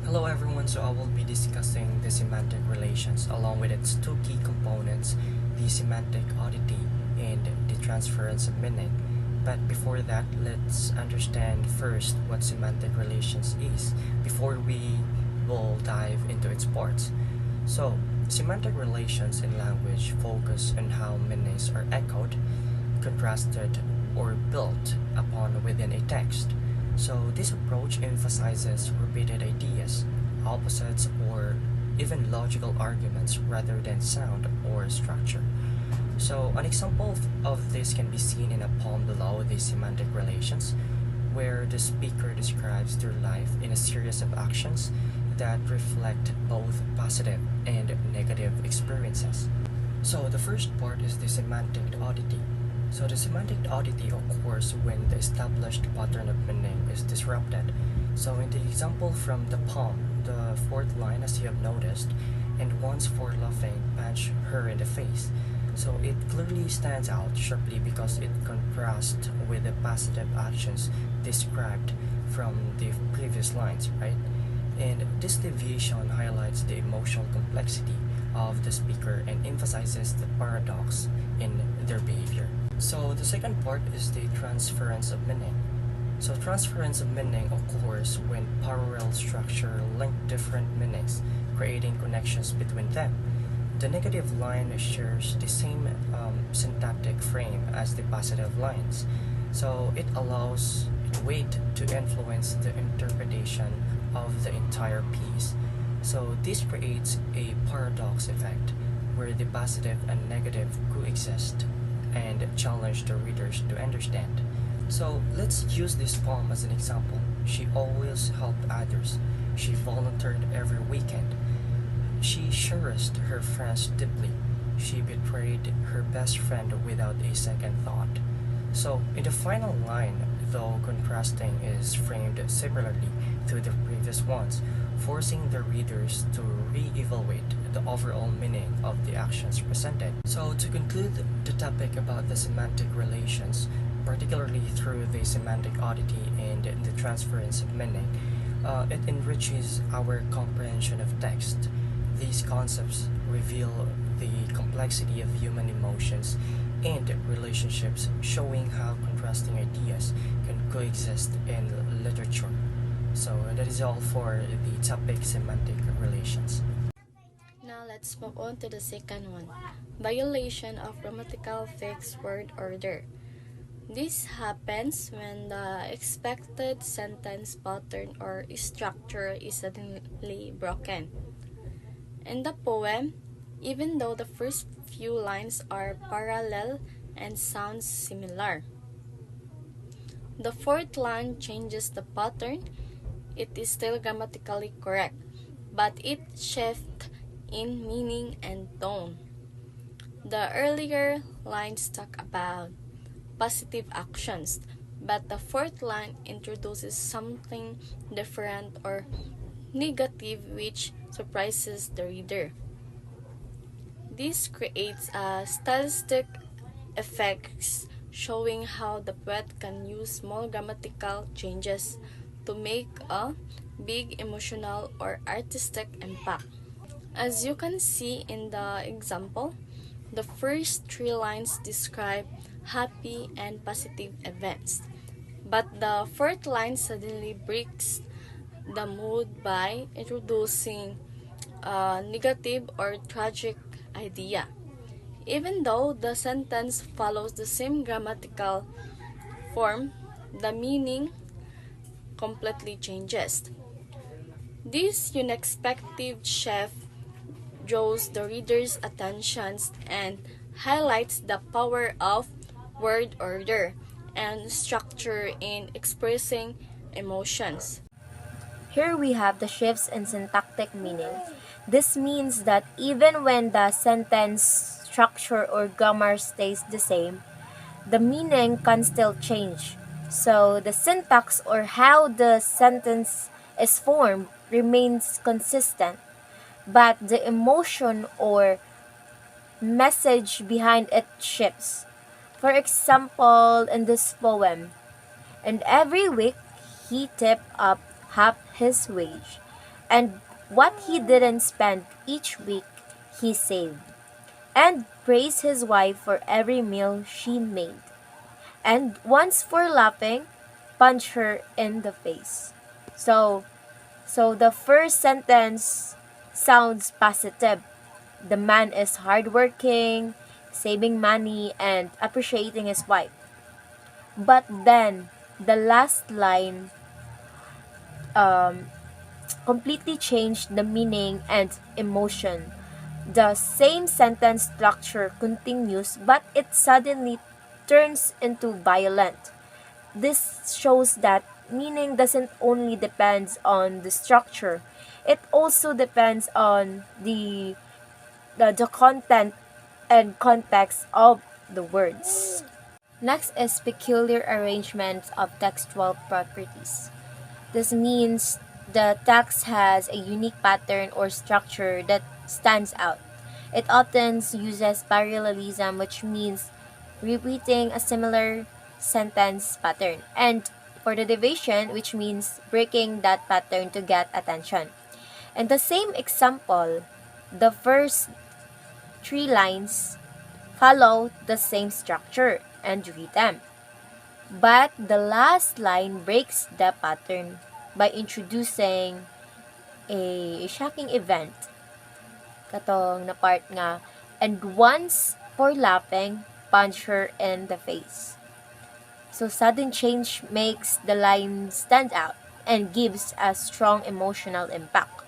Hello everyone, so I will be discussing the semantic relations along with its two key components, the semantic oddity and the transference of meaning. But before that, let's understand first what semantic relations is before we will dive into its parts. So, semantic relations in language focus on how meanings are echoed, contrasted, or built upon within a text. So this approach emphasizes repeated ideas, opposites, or even logical arguments rather than sound or structure. So an example of this can be seen in a poem below the semantic relations, where the speaker describes their life in a series of actions that reflect both positive and negative experiences. So the first part is the semantic oddity. So the semantic oddity occurs when the established pattern of meaning is disrupted. So in the example from the poem, the fourth line, as you have noticed, and once for laughing punch her in the face. So it clearly stands out sharply because it contrasts with the positive actions described from the previous lines, right? And this deviation highlights the emotional complexity of the speaker and emphasizes the paradox in their behavior. So the second part is the transference of meaning. So transference of meaning occurs when parallel structure link different meanings, creating connections between them. The negative line shares the same syntactic frame as the positive lines, so it allows weight to influence the interpretation of the entire piece. So this creates a paradox effect where the positive and negative coexist and challenge the readers to understand. So let's use this poem as an example. She always helped others. She volunteered every weekend. She cherished her friends deeply. She betrayed her best friend without a second thought. So in the final line, though contrasting, is framed similarly to the previous ones, forcing the readers to re-evaluate the overall meaning of the actions presented. So to conclude the topic about the semantic relations, particularly through the semantic oddity and the transference of meaning, it enriches our comprehension of text. These concepts reveal the complexity of human emotions and relationships, showing how contrasting ideas can coexist in literature. So that is all for the topic semantic relations. Now let's move on to the second one, violation of grammatical fixed word order. This happens when the expected sentence pattern or structure is suddenly broken. In the poem, even though the first few lines are parallel and sound similar, the fourth line changes the pattern. It is still grammatically correct, but it shifts in meaning and tone. The earlier lines talk about positive actions, but the fourth line introduces something different or negative which surprises the reader. This creates a stylistic effects showing how the poet can use small grammatical changes to make a big emotional or artistic impact. As you can see in the example, the first three lines describe happy and positive events, but the fourth line suddenly breaks the mood by introducing a negative or tragic idea. Even though the sentence follows the same grammatical form, the meaning completely changes. This unexpected shift draws the reader's attention and highlights the power of word order and structure in expressing emotions. Here we have the shifts in syntactic meaning. This means that even when the sentence structure or grammar stays the same, the meaning can still change. So the syntax or how the sentence is formed remains consistent, but the emotion or message behind it shifts. For example, in this poem, and every week he tipped up half his wage. and what he didn't spend each week he saved, and praised his wife for every meal she made, and once for laughing, punched her in the face. So, so the first sentence sounds positive. The man is hardworking, saving money, and appreciating his wife. But then, the last line um, completely changed the meaning and emotion. The same sentence structure continues, but it suddenly turns into violent. This shows that meaning doesn't only depends on the structure, it also depends on the content and context of the words. Next is peculiar arrangement of textual properties. This means the text has a unique pattern or structure that stands out. It often uses parallelism, which means repeating a similar sentence pattern, and for the deviation, which means breaking that pattern to get attention. In the same example, the first three lines follow the same structure and rhythm. But the last line breaks the pattern by introducing a shocking event. Katong na part nga, and once for laughing, punch her in the face. So sudden change makes the line stand out and gives a strong emotional impact.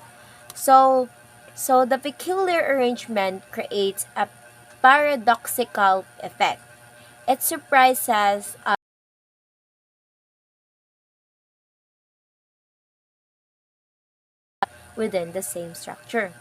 So, so the peculiar arrangement creates a paradoxical effect. It surprises us within the same structure.